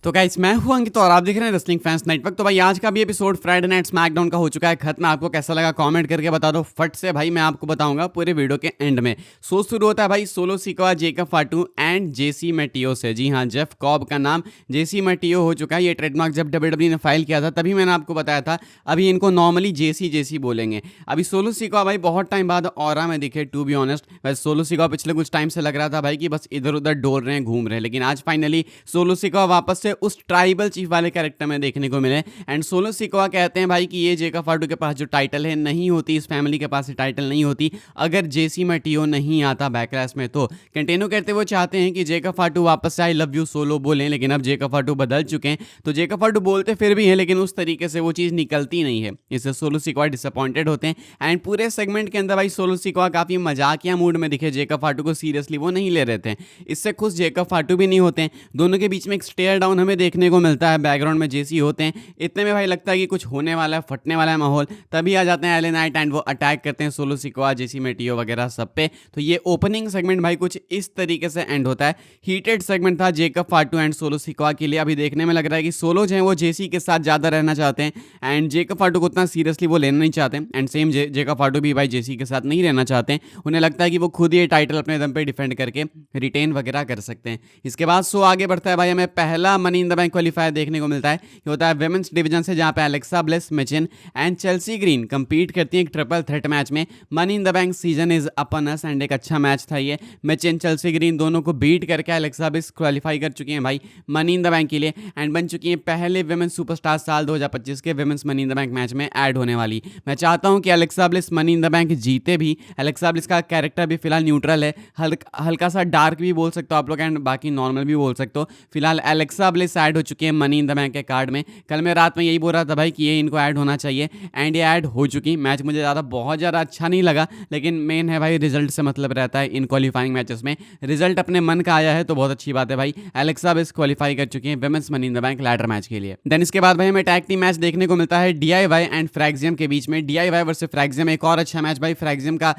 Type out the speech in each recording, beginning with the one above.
तो गाइस मैं हूं अंकित और आप देख रहे हैं रेसलिंग फैंस नेटवर्क। तो भाई आज का भी एपिसोड फ्राइडे नाइट स्मैकडाउन का हो चुका है खत्म। आपको कैसा लगा कमेंट करके बता दो फट से। भाई मैं आपको बताऊंगा पूरे वीडियो के एंड में। शो शुरू होता है भाई Solo Sikoa, Jacob Fatu and JC Mateo से। जी हाँ, जेफ कॉब का नाम जेसी मेटियो हो चुका है। ये ट्रेडमार्क जब डब्ल्यूडब्ल्यूई ने फाइल किया था तभी मैंने आपको बताया था। अभी इनको नॉर्मली जेसी जेसी बोलेंगे। अभी सोलो सिकोआ भाई बहुत टाइम बाद ऑरा में दिखे, टू बी ऑनेस्ट। वैसे सोलो सिकोआ पिछले कुछ टाइम से लग रहा था भाई कि बस इधर उधर डोल रहे हैं, घूम रहे हैं, लेकिन आज फाइनली सोलो सिकोआ वापस से उस ट्राइबल चीफ वाले कैरेक्टर में देखने को मिले। एंड सोलो सिकोआ कहते हैं भाई कि ये जेकब फाटू के पास जो टाइटल है नहीं होती, इस फैमिली के पास टाइटल नहीं होती अगर जेसी मेटियो नहीं आता बैकलैश में। तो कंटिन्यू करते वो चाहते हैं कि जेकब फाटू वापस से आई लव यू सोलो बोलें, लेकिन अब जेकब फाटू बदल चुके हैं। तो जेकब फाटू बोलते फिर भी हैं लेकिन उस तरीके से वो चीज़ निकलती नहीं है। इससे सोलो सिकोआ डिसअपॉइंटेड होते हैं। एंड पूरे सेगमेंट के अंदर भाई सोलो सिकोआ काफ़ी मजाकिया मूड में दिखे। जेकब फाटू को सीरियसली वो नहीं ले रहे थे। इससे खुश जेकब फाटू भी नहीं होते हैं। दोनों के बीच में एक स्टेयर डाउन हमें देखने को मिलता है। बैकग्राउंड में जेसी होते हैं। इतने में भाई लगता है कि कुछ होने वाला है, फटने वाला है माहौल। तभी आ जाते हैं एले नाइट एंड वो अटैक करते हैं सोलो सिकोआ, जेसी मेटियो वगैरह सब पे। तो ये ओपनिंग सेगमेंट भाई कुछ इस तरीके से एंड होता है। हीटेड सेगमेंट था Jacob Fatu and Solo Sikoa के लिए। अभी देखने में लग रहा है कि सोलो जो है वो जेसी के साथ ज़्यादा रहना चाहते हैं एंड जेकब फाटू को उतना सीरियसली वो लेना नहीं चाहते। एंड सेम जेकब फाटू भी भाई जेसी के साथ नहीं रहना चाहते हैं। उन्हें लगता है कि वो खुद ये टाइटल अपने दम पे डिफेंड करके रिटेन वगैरह कर सकते हैं। इसके बाद शो आगे बढ़ता है भाई। हमें पहला money in the bank qualifier देखने को मिलता है। ये होता है विमेंस डिवीजन से, जहां पे Alexa Bliss, Michin and Chelsea Green compete करती हैं एक ट्रिपल थ्रेट मैच में। Money in the bank season is upon us and एक अच्छा मैच था ये। मिचिन, चेल्सी ग्रीन दोनों को बीट करके एलेक्सा ब्लिस क्वालिफाई कर चुकी हैं भाई मनी इन द बैंक के लिए एंड बन चुकी हैं पहले विमेंस सुपरस्टार साल 2025 के women's Money in the bank match में ऐड होने वाली। मैं चाहता हूं कि Alexa bliss money in the bank जीते भी। एलेक्सा ब्लिस का कैरेक्टर भी फिलहाल न्यूट्रल है, हल्का सा डार्क भी बोल सकते हो आप लोग एंड बाकी नॉर्मल भी बोल सकते हो। फिलहाल एलेक्सा ब्लिस ऐड हो चुकी है मनी इन द बैंक के कार्ड में। कल मैं रात में यही बोल रहा था भाई कि ये इनको ऐड होना चाहिए एंड ये ऐड हो चुकी। मैच मुझे बहुत ज़्यादा अच्छा नहीं लगा, लेकिन मेन है भाई रिजल्ट से मतलब रहता है इन क्वालिफाइंग मैचेस में। रिजल्ट अपने मन का आया है तो बहुत अच्छी बात है भाई। एलेक्सा ब्लिस क्वालिफाई कर चुकी है women's Money in the Bank ladder match के लिए। देन इसके बाद भाई हमें टैग टीम मैच देखने को मिलता है डीआईवाई एंड फ्रैक्सियम के बीच में। डीआईवाई वर्सेस फ्रैक्सियम, एक और अच्छा मैच भाई फ्रैक्सियम का।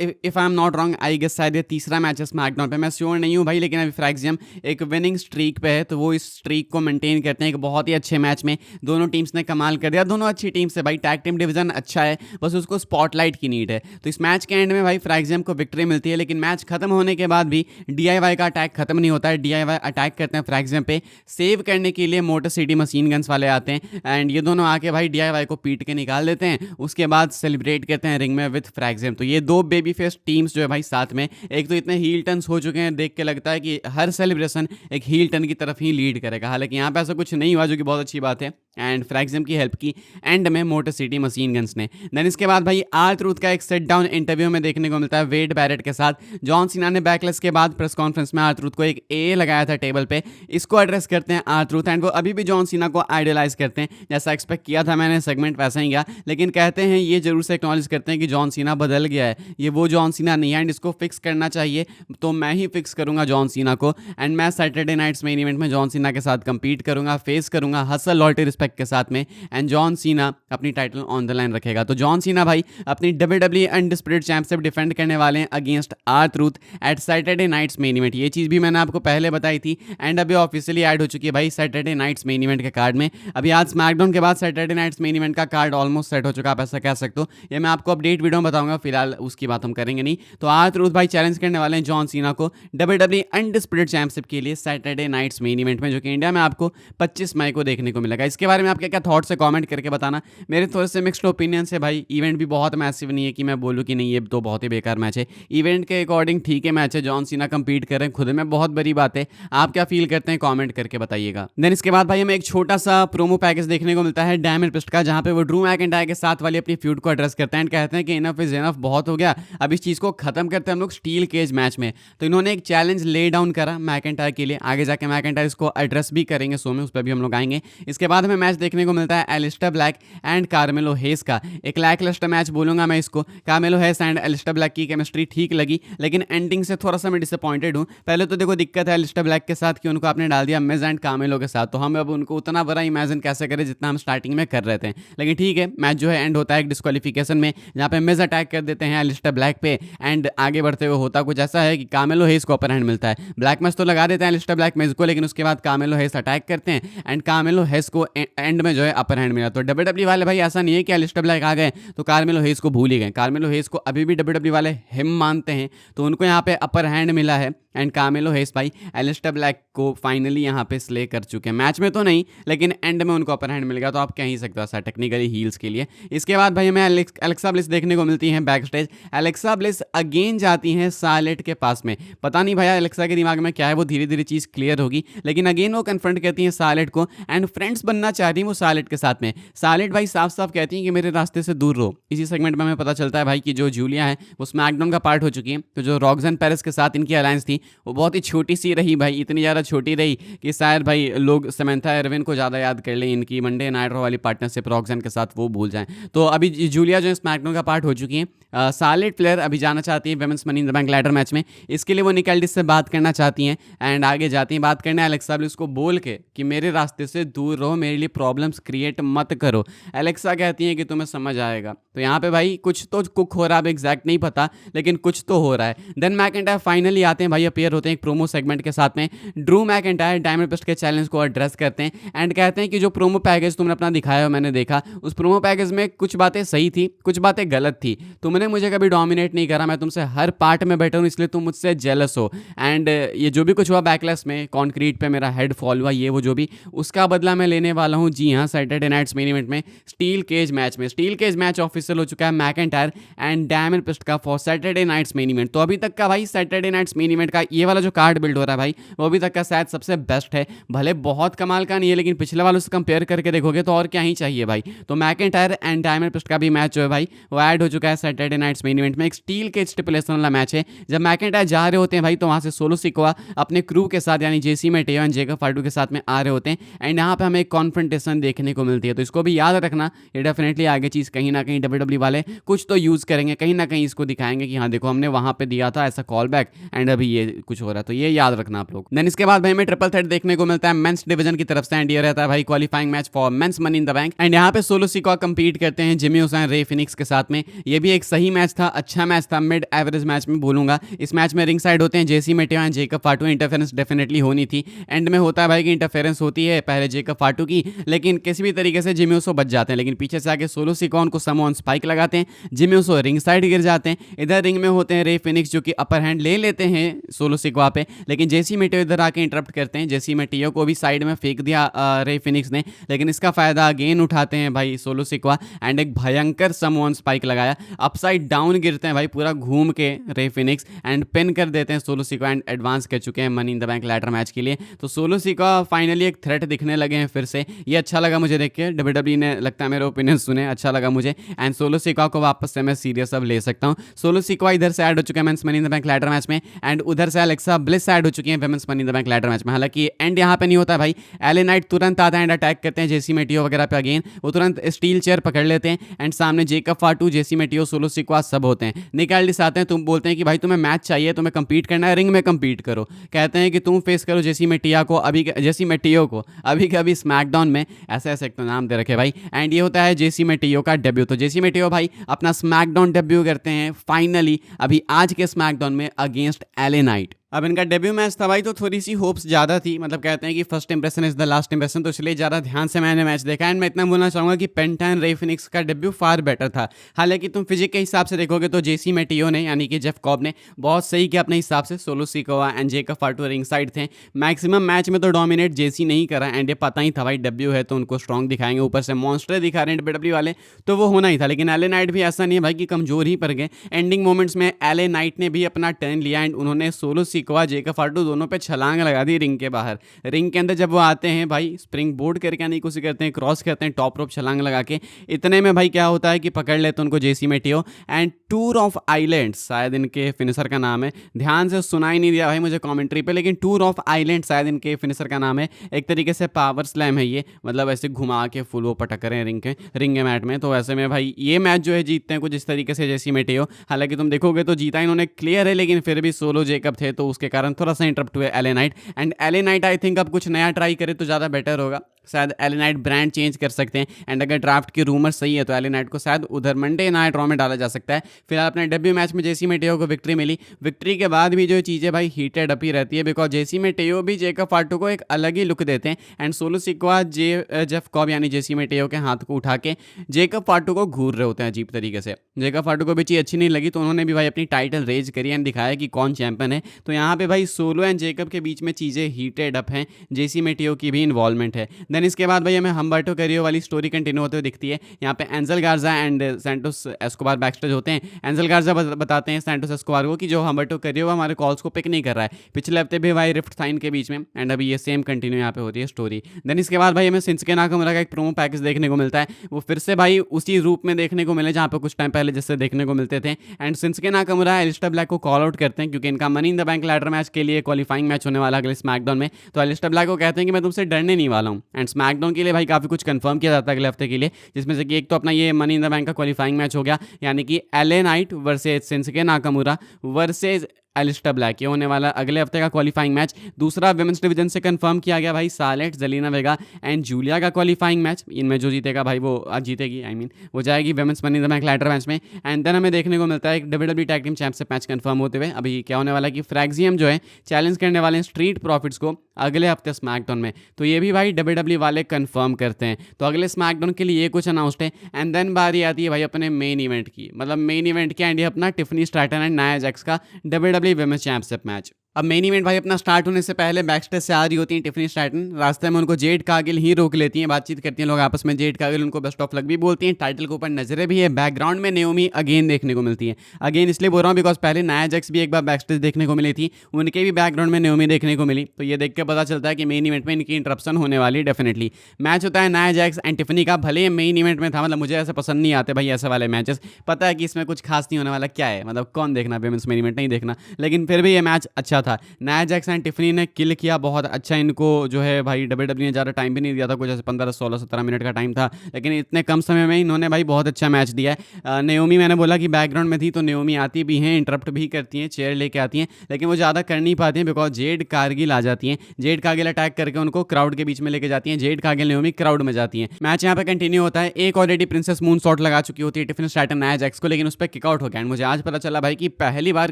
If I am not wrong I guess शायद ये तीसरा मैच है स्मैकडाउन पे, मैं श्योर नहीं हूँ भाई, लेकिन अभी फ्रैक्सियम एक विनिंग स्ट्रीक पे है तो वो इस स्ट्रीक को मेंटेन करते हैं। एक बहुत ही अच्छे मैच में दोनों टीम्स ने कमाल कर दिया। दोनों अच्छी टीम से भाई, टैग टीम डिवीजन अच्छा है, बस उसको स्पॉटलाइट की नीड है। तो इस मैच के एंड में भाई फ्रैक्सियम को विक्ट्री मिलती है, लेकिन मैच खत्म होने के बाद भी डीआईवाई का अटैक खत्म नहीं होता है। डीआईवाई अटैक करते हैं फ्रैक्सियम पे। सेव करने के लिए मोटर सिटी मशीन गन्स वाले आते हैं एंड ये दोनों आके भाई डीआईवाई को पीट के निकाल देते हैं। उसके बाद सेलिब्रेट करते हैं रिंग में विद फ्रैक्सियम। तो ये दो बेबी फेस टीम्स जो है भाई साथ में, एक तो इतने हील टर्न्स हो चुके हैं, देख के लगता है कि हर सेलिब्रेशन एक हील टर्न की तरफ ही लीड करेगा। हालांकि यहाँ पे ऐसा कुछ नहीं हुआ, जो कि बहुत अच्छी बात है एंड फ्रैक्सियम की हेल्प की एंड में मोटर सिटी मशीन गन्स ने। देन इसके बाद भाई आर-ट्रूथ का एक सेट डाउन इंटरव्यू में देखने को मिलता है वेड बैरेट के साथ। जॉन सीना ने बैकलेस के बाद प्रेस कॉन्फ्रेंस में आर-ट्रूथ को एक ए लगाया था टेबल पे। इसको एड्रेस करते हैं आर-ट्रूथ एंड वो अभी भी जॉन सीना को आइडियलाइज करते हैं। जैसा एक्सपेक्ट किया था मैंने, सेगमेंट वैसा ही गया, लेकिन कहते हैं ये जरूर से एक्नॉलेज करते हैं कि जॉन सीना बदल गया है, ये वो जॉन सीना नहीं है एंड इसको फिक्स करना चाहिए। तो मैं ही फिक्स करूंगा जॉन सीना को एंड मैं सैटरडे नाइट्स मेन इवेंट में जॉन सीना के साथ कंपीट करूंगा, फेस करूंगा हसल लॉयल्टी रिस्पेक्ट के साथ में एंड जॉन सीना अपनी टाइटल ऑन द लाइन रखेगा। तो जॉन सीना भाई अपनी WWE अनडिस्प्यूटेड चैंपियनशिप डिफेंड करने वाले हैं against R Truth at Saturday Night's Main Event. ये चीज़ भी मैंने आपको पहले बताई थी एंड अभी ऑफिशियली ऐड हो चुकी है भाई सैटरडे नाइट्स मेन इवेंट के कार्ड में। अभी आज स्मैकडाउन के बाद सैटरडे नाइट्स मेन इवेंट का कार्ड ऑलमोस्ट सेट हो चुका, आप ऐसा कह सकते हो। ये मैं आपको अपडेट वीडियो में बताऊंगा, फिलहाल उसकी बात हम करेंगे नहीं। तो आर-ट्रूथ भाई चैलेंज करने वाले हैं जॉन सीना को WWE अनडिस्प्यूटेड चैंपियनशिप के लिए सैटरडे नाइट्स मेन इवेंट में, जो कि इंडिया में आपको 25 मई को देखने को मिलेगा। इसके बारे में आपके क्या थॉट्स है कमेंट करके बताना। मेरे थोड़े से मिक्स्ड ओपिनियन है भाई। इवेंट भी बहुत मैसिव नहीं है कि मैं बोलूँ कि नहीं ये तो बहुत ही बेकार मैच है। इवेंट के अकॉर्डिंग ठीक है मैच है, जॉन सीना कंपीट कर रहे हैं, खुद में बहुत बड़ी बात है। आप क्या फील करते हैं कमेंट करके बताइएगा। देन इसके बाद भाई हमें एक छोटा सा प्रोमो पैकेज देखने को मिलता है डायमंड प्रिस्ट का, जहां पे वो ड्रू मैकिंटायर के साथ वाली अपनी फ्यूड को एड्रेस करते हैं एंड कहते हैं कि इनफ इज इनफ, बहुत हो गया, अब इस चीज़ को खत्म करते हैं हम लोग स्टील केज मैच में। तो इन्होंने एक चैलेंज ले डाउन करा मैकिंटायर के लिए। आगे जाके मैकिंटायर इसको एड्रेस भी करेंगे शो में, उस पर भी हम लोग आएंगे। इसके बाद हमें मैच देखने को मिलता है एलिस्टर ब्लैक एंड कार्मेलो हेस का। एक लैकलस्टर मैच बोलूंगा मैं इसको। कार्मेलो हेस एंड एलिस्टर ब्लैक की केमिस्ट्री ठीक लगी, लेकिन एंडिंग से थोड़ा सा मैं डिसअपॉइंटेड हूँ। पहले तो देखो दिक्कत है एलिस्टर ब्लैक के साथ कि उनको आपने डाल दिया मिज एंड कार्मेलो के साथ, तो हम अब उनको उतना बड़ा इमेजिन कैसे करें जितना हम स्टार्टिंग में कर रहे थे। लेकिन ठीक है, मैच जो है एंड होता है एक डिस्क्वालिफिकेशन में, जहाँ पे मिज अटैक कर देते हैं एलिस्टर ब्लैक पे एंड आगे बढ़ते हुए होता कुछ ऐसा है कि कार्मेलो हेस को अपर हैंड मिलता है। ब्लैक मैच तो लगा देते हैं एलिस्टर ब्लैक मिज को, लेकिन उसके बाद कार्मेलो हेस अटैक करते हैं एंड कार्मेलो हेस को एंड में जो है अपर हैंड मिला। तो डब्ल्यूडब्ल्यू वाले भाई ऐसा नहीं है कि एलिस्टर ब्लैक आ गए तो कार्मेलो हेस को भूल ही गए। कार्मेलो हेस को अभी भी डब्ल्यूडब्ल्यू वाले हिम मानते हैं, तो उनको यहाँ पे अपर हैंड मिला है एंड कार्मेलो हेस भाई एलिस्टर ब्लैक को फाइनली यहाँ पे स्ले कर चुके हैं। मैच में तो नहीं, लेकिन एंड में उनको अपर हैंड मिल गया, तो आप कह ही सकते हो ऐसा टेक्निकली हील्स के लिए। इसके बाद भाई हमें एलेक्सा ब्लिस देखने को मिलती है back stage. Alexa bliss again जाती हैं सार्लेट के पास में। पता नहीं भैया एलेक्सा के दिमाग में क्या है, वो धीरे धीरे चीज़ क्लियर होगी, लेकिन अगेन वो कन्फ्रंट करती हैं सार्लेट को एंड फ्रेंड्स बनना चाहती हैं वो सार्लेट के साथ में। सार्लेट भाई साफ साफ कहती हैं कि मेरे रास्ते से दूर रहो। इसी सेगमेंट में हमें पता चलता है भाई कि जो जूलिया है वो स्मैकडाउन का पार्ट हो चुकी है, तो जो रॉक्सन पेरेस के साथ इनकी अलायंस थी वो बहुत ही छोटी सी रही भाई, इतनी ज़्यादा छोटी रही कि शायद भाई लोग समंथा एरविन को ज़्यादा याद कर लें, इनकी मंडे नाइट रॉ वाली पार्टनरशिप रॉक्सन के साथ वो भूल जाएं। तो अभी जूलिया जो है स्मैकडाउन का पार्ट हो चुकी है। सार्लेट फ्लेयर अभी जाना चाहती है women's Money in the Bank ladder match में, इसके लिए वो निकैल्डिस से बात करना चाहती हैं एंड आगे जाती हैं बात करने एलेक्सा ब्लिस को बोल के कि मेरे रास्ते से दूर रहो, मेरे लिए प्रॉब्लम्स क्रिएट मत करो। एलेक्सा कहती हैं कि तुम्हें समझ आएगा। तो यहाँ पे भाई कुछ तो कुक हो रहा है, अब एग्जैक्ट नहीं पता, लेकिन कुछ तो हो रहा है। देन मैकइंटायर फाइनली आते हैं भाई, अपीयर होते हैं एक प्रोमो सेगमेंट के साथ में। ड्रू मैकइंटायर डायमंड पिस्ट के चैलेंज को एड्रेस करते हैं एंड कहते हैं कि जो प्रोमो पैकेज तुमने अपना दिखाया हो मैंने देखा, उस प्रोमो पैकेज में कुछ बातें सही थी, कुछ बातें गलत थी। तुमने मुझे कभी डोमिनेट नहीं करा, मैं तुमसे हर पार्ट में बैठा हूँ, इसलिए तुम मुझसे जेलस हो। एंड ये जो भी कुछ हुआ बैकलेस में, कॉन्क्रीट पे मेरा हेड फॉल हुआ, ये वो जो भी, उसका बदला मैं लेने वाला हूँ। जी हाँ, सैटरडे नाइट्स मेन इवेंट में स्टील केज मैच में। स्टील केज मैच ऑफिशियल हो चुका है मैकइंटायर एंड डायमंड पिस्ट का for Saturday Night's Main Event. तो अभी तक का भाई सैटरडे नाइट्स मेन इवेंट का ये वाला जो कार्ड बिल्ड हो रहा है भाई, वो अभी तक का शायद सबसे बेस्ट है। भले बहुत कमाल का नहीं है, लेकिन पिछले वालों से कंपेयर करके देखोगे तो और क्या ही चाहिए भाई। तो मैकइंटायर एंड डायमंड पिस्ट का भी मैच जो है भाई वो ऐड हो चुका है सैटरडे नाइट्स मेन इवेंट में। एक स्टील केज स्टिपुलेशन वाला मैच है। जब मैकइंटायर जा रहे होते हैं भाई, तो वहाँ से सोलो सिकोआ अपने क्रू के साथ यानी जेसी मेटेओ एंड जेकब फार्टू के साथ में आ रहे होते हैं एंड यहाँ पे हमें एक कॉन्फ्रंटेशन देखने को मिलती है। तो इसको भी याद रखना, ये डेफिनेटली आगे चीज़ कहीं ना कहीं डब्ल्यूडब्ल्यू वाले कुछ तो यूज़ करेंगे, कहीं ना कहीं इसको दिखाएंगे कि हाँ देखो हमने वहाँ पे दिया था ऐसा कॉल बैक एंड अभी ये कुछ हो रहा है। तो ये याद रखना आप लोग। देन इसके बाद भाई हमें ट्रिपल थ्रेट देखने को मिलता है मेंस डिवीजन की तरफ से एंड ये रहता है भाई qualifying match for men's Money in the Bank and यहाँ पे सोलो सिकोआ कंपीट करते हैं Jimmy Uso and Rey Fenix के साथ में। ये भी एक सही मैच था, अच्छा मैच था, मिड एवरेज मैच में बोलूंगा। इस मैच में रिंग साइड होते हैं जेसी मेटेओ एंड जेकब फार्टू। इंटरफेरेंस डेफिनेटली होनी थी, एंड में होता है भाई कि इंटरफेरेंस होती है पहले जेकब फार्टू की, लेकिन किसी भी तरीके से जिमी ऊसो बच जाते हैं। लेकिन पीछे से आके सोलो सिकोआ उनको समोन स्पाइक लगाते हैं, जिमी ऊसो रिंग साइड गिर जाते हैं। इधर रिंग में होते हैं रे फिनिक्स जो कि अपर हैंड ले लेते हैं सोलो सिकोआ पे, लेकिन जेसी मेटेओ इधर आके इंटरप्ट करते हैं। जेसी मेटेओ को भी साइड में फेंक दिया रे फिनिक्स ने, लेकिन इसका फायदा अगेन उठाते हैं भाई सोलो सिकोआ एंड एक भयंकर समोन स्पाइक लगाया। अपसाइड डाउन गिरते हैं भाई पूरा घूम के रे फिनिक्स एंड पिन कर देते हैं सोलो सिकोआ एंड एडवांस कर चुके हैं money in the Bank ladder match के लिए। तो सोलो सिकोआ फाइनली एक थ्रेट दिखने लगे हैं फिर से। ये अच्छा लगा मुझे देख के, डब्ल्यूडब्ल्यू ने लगता है मेरे ओपिनियन सुने, अच्छा लगा मुझे एंड सोलो सिकोआ को वापस से मैं सीरियस अब ले सकता हूँ। सोलो सिकोआ इधर से ऐड हो चुके हैं men's Money in the Bank ladder match में एंड उधर से एलेक्सा ब्लिस ऐड हो चुकी हैं women's Money in the Bank ladder match में। हालांकि एंड यहाँ पे नहीं होता भाई, एले नाइट तुरंत आता है एंड अटैक करते हैं जेसी मेटेओ वगैरह पे। अगेन वो तुरंत स्टील चेयर पकड़ लेते हैं एंड सामने जेकब फार्टू, जेसी मेटेओ, सोलो सिकोआ सब होते हैं। निकैल्डिस आते हैं, तुम बोलते हैं कि भाई तुम्हें मैच चाहिए, तुम्हें कंपीट करना है, रिंग में कंपीट करो। कहते हैं कि तुम फेस करो जेसी मेटिया को, जेसी मेटियो को अभी कभी स्मैकडाउन में, ऐसे ऐसे एक तो नाम दे रखे भाई। एंड ये होता है जेसी मेटियो का डेब्यू। तो जेसी मेटियो भाई अपना स्मैकडाउन डेब्यू करते हैं फाइनली अभी आज के स्मैकडाउन में अगेंस्ट एले नाइट। अब इनका डेब्यू मैच था भाई, तो थोड़ी सी होप्स ज़्यादा थी, मतलब कहते हैं कि first impression is the last impression, तो इसलिए ज़्यादा ध्यान से मैंने मैच देखा एंड मैं इतना बोलना चाहूँगा कि पेंटा एंड रे फिनिक्स का डेब्यू फार बेटर था। हालांकि तुम फिजिक के हिसाब से देखोगे तो जेसी मेटियो ने यानी कि जेफ कॉब ने बहुत सही किया अपने हिसाब से। Solo Sikoa and Jacob Fatu ringside थे, मैक्सिमम मैच में तो डोमिनेट जेसी नहीं करा एंड ये पता ही था भाई डेब्यू है तो उनको स्ट्रॉन्ग दिखाएंगे, ऊपर से मॉन्स्टर दिखा रहे हैं डब्ल्यूडब्ल्यू वाले, तो वो होना ही था। लेकिन एले नाइट भी ऐसा नहीं है भाई कि कमजोर ही पड़ गए, एंडिंग मोमेंट्स में एले नाइट ने भी अपना टर्न लिया एंड उन्होंने सोलो सिकोआ, जेकब फाटू दोनों पे छलांग लगा दी रिंग के बाहर। रिंग के अंदर जब वो आते हैं भाई, स्प्रिंग बोर्ड करके आने की कोशिश करते हैं, क्रॉस करते हैं, टॉप रोप छलांग लगा के। इतने में भाई क्या होता है कि पकड़ लेते हैं उनको जेसी मेटियो। एंड टूर ऑफ आइलैंड्स शायद इनके फिनिशर का नाम है, ध्यान से सुनाई नहीं दिया भाई मुझे कमेंट्री पे, लेकिन टूर ऑफ आइलैंड शायद इनके फिनिशर का नाम है। एक तरीके से पावर स्लैम है ये, मतलब ऐसे घुमा के फुल वो पटक रहे हैं रिंग के मैट में। तो ऐसे में भाई ये मैच जो है जीतते हैं कुछ इस तरीके से जेसी मेटियो। हालांकि तुम देखोगे तो जीता इन्होंने क्लियर है, लेकिन फिर भी सोलो जेकब थे तो उसके कारण थोड़ा सा इंटरप्ट हुए LA Knight. And LA night I think अब कुछ नया ट्राई करे तो ज़्यादा बेटर होगा, शायद एले नाइट ब्रांड चेंज कर सकते हैं। एंड अगर ड्राफ्ट की रूमर सही है तो एले नाइट को शायद उधर मंडे नाइट रॉ में डाला जा सकता है। फिलहाल अपने डेब्यू मैच में जेसी मेटियो को विक्ट्री मिली। विक्ट्री के बाद भी जो चीज़ें भाई हीटेड अप ही रहती है, बिकॉज जेसी मेटियो भी जेकब फाटू को एक अलग ही लुक देते हैं। And Solo Sikoa Jeff Cobb यानी जेसी मेटियो के हाथ को उठा के जेकब फाटू को घूर रहे होते हैं अजीब तरीके से। जेकब फाटू को भी चीज़ अच्छी नहीं लगी तो उन्होंने भी भाई अपनी टाइटल रेज करी एंड दिखाया कि कौन चैंपियन है। तो यहाँ पे भाई सोलो एंड जेकब के बीच में चीज़ें हीटेड अप हैं, जेसी मेटियो की भी इन्वॉल्वमेंट है। देन इसके बाद भाई हमें हम्बर्टो कैरियो वाली स्टोरी कंटिन्यू होते हुए दिखती है। यहाँ पे एंजल गार्जा एंड सैंटोस एस्कोबार बैकस्टेज होते हैं। एंजल गार्जा बताते हैं सैंटोस एस्कोबार को कि जो हम्बर्टो कैरियो हमारे कॉल्स को पिक नहीं कर रहा है। पिछले हफ्ते भी भाई रिफ्ट था इनके बीच में, एंड अभी ये सेम कंटिन्यू यहाँ पे होती है स्टोरी। देन इसके बाद भाई हमें शिंसुके नाकामुरा का एक प्रोमो पैकेज देखने को मिलता है, वो फिर से भाई उसी रूप में देखने को मिले जहाँ पे कुछ टाइम पहले जिससे देखने को मिलते थे। And Shinsuke Nakamura Aleister Black को कॉल आउट करते हैं क्योंकि इनका Money in the Bank ladder match के लिए क्वालिफाइंग मैच होने वाला अगले स्मैकडाउन में। तो एलिस्टर ब्लैक को कहते हैं कि मैं तुमसे डरने नहीं वाला हूँ। एंड स्मैकडाउन के लिए भाई काफ़ी कुछ कंफर्म किया जाता है अगले हफ्ते के लिए, जिसमें से कि एक तो अपना ये मनी इन द बैंक का क्वालिफाइंग मैच हो गया, यानी कि LA Knight versus Shinsuke Nakamura versus Aleister Black, ये होने वाला अगले हफ्ते का क्वालिफाइंग मैच। दूसरा विमेंस डिवीजन से कंफर्म किया गया भाई सालेट, जेलिना वेगा एंड जूलिया का क्वालिफाइंग मैच। इनमें जो जीतेगा भाई वो जीतेगी, आई मीन वो जाएगी women's Money in the Bank ladder match में। एंड देन हमें देखने को मिलता है एक WWE tag team championship match confirm होते हुए। अभी क्या होने वाला है कि फ्रैक्सियम जो है चैलेंज करने वाले हैं स्ट्रीट प्रॉफिट्स को अगले हफ्ते स्मैकडाउन में। तो ये भी भाई डब्ल्यूडब्ल्यूई वाले कंफर्म करते हैं, तो अगले स्मैकडाउन के लिए ये कुछ अनाउंस्ड है। एंड देन बारी आती है भाई अपने मेन इवेंट की, मतलब मेन इवेंट क्या एंड ये अपना Tiffany Stratton and Nia Jax का डब्ल्यूडब्ल्यूई विमेंस चैंपियनशिप मैच। अब मेन इवेंट भाई अपना स्टार्ट होने से पहले बैकस्टेज से आ रही होती हैं टिफनी स्ट्रैटन, रास्ते में उनको जेड कार्गिल ही रोक लेती हैं, बातचीत करती हैं लोग आपस में। जेड कार्गिल उनको बेस्ट ऑफ लक भी बोलती हैं, टाइटल के ऊपर नजरें भी है। बैकग्राउंड में नेओमी अगेन देखने को मिलती है। अगेन इसलिए बोल रहा हूँ बिकॉज पहले नाया जैक्स भी एक बार बैकस्टेज देखने को मिली थी, उनके भी बैकग्राउंड में नेओमी देखने को मिली। तो ये देख के पता चलता है कि मेन इवेंट में इनकी इंटरप्शन होने वाली है डेफिनेटली। मैच होता है नाया जैक्स एंड टिफनी का, भले मेन इवेंट में था, मतलब मुझे ऐसे पसंद नहीं आते भाई ऐसे वाले मैचेस, पता है कि इसमें कुछ खास नहीं होने वाला, क्या है मतलब कौन देखना विमेंस मेन इवेंट नहीं देखना, लेकिन फिर भी ये मैच अच्छा था। नाया जैक्स एंड टिफनी ने किल किया बहुत अच्छा, इनको जो है भाई डब्ल्यूडब्ल्यूई ने ज़्यादा टाइम भी नहीं दिया था, कुछ ऐसे 15 16 17 मिनट का टाइम था, लेकिन इतने कम समय में इन्होंने भाई बहुत अच्छा मैच दिया है। नेओमी मैंने बोला कि बैकग्राउंड में थी, तो नेओमी आती भी हैं, इंटरप्ट भी करती हैं, चेयर लेके आती हैं, लेकिन वो ज़्यादा कर नहीं पाती हैं बिकॉज जेड कारगिल आ जाती हैं। जेड कारगिल अटैक करके उनको क्राउड के बीच में लेके जाती हैं, जेड कारगिल नेओमी क्राउड में जाती हैं। मैच यहाँ पे कंटिन्यू होता है। एक ऑलरेडी प्रिंसेस मून शॉट लगा चुकी होती है टिफनी स्ट्रैटन नाया जैक्स को, लेकिन उस पर किकआउट हो गया। एंड मुझे आज पता चला भाई कि पहली बार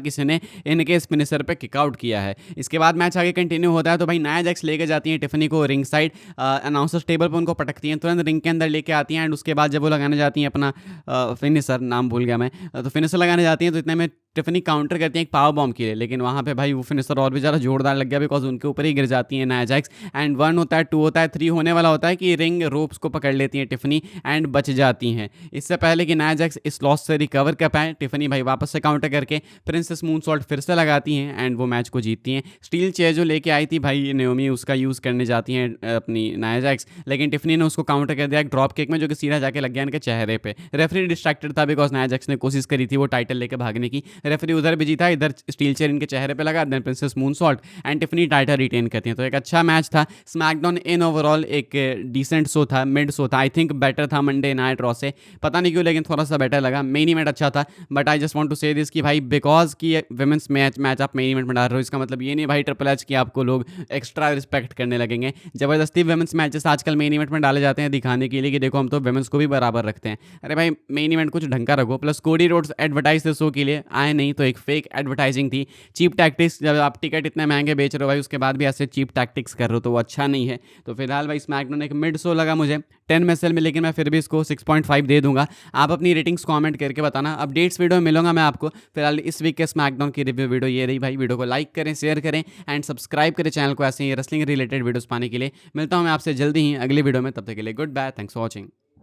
किसी ने इनके इस फिनिशर पे किकआउट किया है। इसके बाद मैच आगे कंटिन्यू होता है, तो भाई नाया जैक्स लेके जाती हैं टिफनी को रिंग साइड, अनाउंसर्स टेबल पर उनको पटकती हैं, तुरंत रिंग के अंदर लेके आती हैं। एंड उसके बाद जब वो लगाने जाती हैं अपना फिनिशर, नाम भूल गया मैं, तो फिनिशर लगाने जाती हैं, तो इतने में टिफनी काउंटर करती हैं एक पावर बॉम्ब के लिए, लेकिन वहाँ पे भाई वो फिनिशर और भी ज़्यादा जोरदार लग गया बिकॉज उनके ऊपर ही गिर जाती है नाया जैक्स। एंड 1 होता है, 2 होता है, 3 होने वाला होता है कि रिंग रोप्स को पकड़ लेती हैं टिफनी एंड बच जाती हैं। इससे पहले कि नाया जैक्स इस लॉस से रिकवर कर पाए, टिफनी भाई वापस से काउंटर करके प्रिंसेस मून सॉल्ट फिर से लगाती हैं एंड वो मैच को जीतती हैं। स्टील चेयर जो लेके आई थी भाई नेओमी, उसका यूज़ करने जाती हैं अपनी नाया जैक्स, लेकिन टिफनी ने उसको काउंटर कर दिया एक ड्रॉप किक में, जो कि सीधा जाके लग गया इनके चेहरे पे। रेफरी डिस्ट्रैक्टेड था बिकॉज नाया जैक्स ने कोशिश करी थी वो टाइटल लेके भागने की, रेफरी उधर भी जीता, इधर स्टील चेयर इनके चेहरे पे लगा, then Princess Moon Salt and Tiffany title retain करती हैं। तो एक अच्छा मैच था। स्मैकडाउन इन ओवरऑल एक डिसेंट शो था, मिड शो था, आई थिंक बेटर था मंडे नाइट रॉ से, पता नहीं क्यों, लेकिन थोड़ा सा बेटर लगा। मेन इवेंट अच्छा था, but I just want to say this कि भाई बिकॉज की विमेंस मैच आप मेन इवेंट में डाल रहे हो, इसका मतलब ये नहीं भाई ट्रिपल एच की आपको लोग एक्स्ट्रा रिस्पेक्ट करने लगेंगे। जबरदस्ती विमेंस मैचेस आजकल मेन इवेंट में डाले जाते हैं दिखाने के लिए कि देखो हम तो विमेंस को भी बराबर रखते हैं। अरे भाई मेन इवेंट कुछ ढंग का रखो। प्लस कोडी रोड्स एडवर्टाइज थे शो के लिए, आए नहीं, तो एक फेक एडवर्टाइजिंग थी, चीप टैक्टिक्स। जब आप टिकट इतने महंगे बेच रहे हो भाई, उसके बाद भी ऐसे चीप टैक्टिक्स कर रहे हो तो वो अच्छा नहीं है। तो फिलहाल भाई स्मैकडाउन एक मिड शो लगा मुझे 10 में से, लेकिन मैं फिर भी इसको 6.5 दे दूंगा। आप अपनी रेटिंग्स कमेंट करके बताना। अपडेट्स वीडियो में मिलूंगा मैं आपको। फिलहाल इस वीक के स्मैकडाउन की रिव्यू वीडियो ये रही भाई। वीडियो को लाइक करें, शेयर करें एंड सब्सक्राइब करें चैनल को ऐसे ही रेसलिंग रिलेटेड वीडियोस पाने के लिए। मिलता हूं मैं आपसे जल्दी ही अगली वीडियो में, तब तक के लिए goodbye, thanks for watching.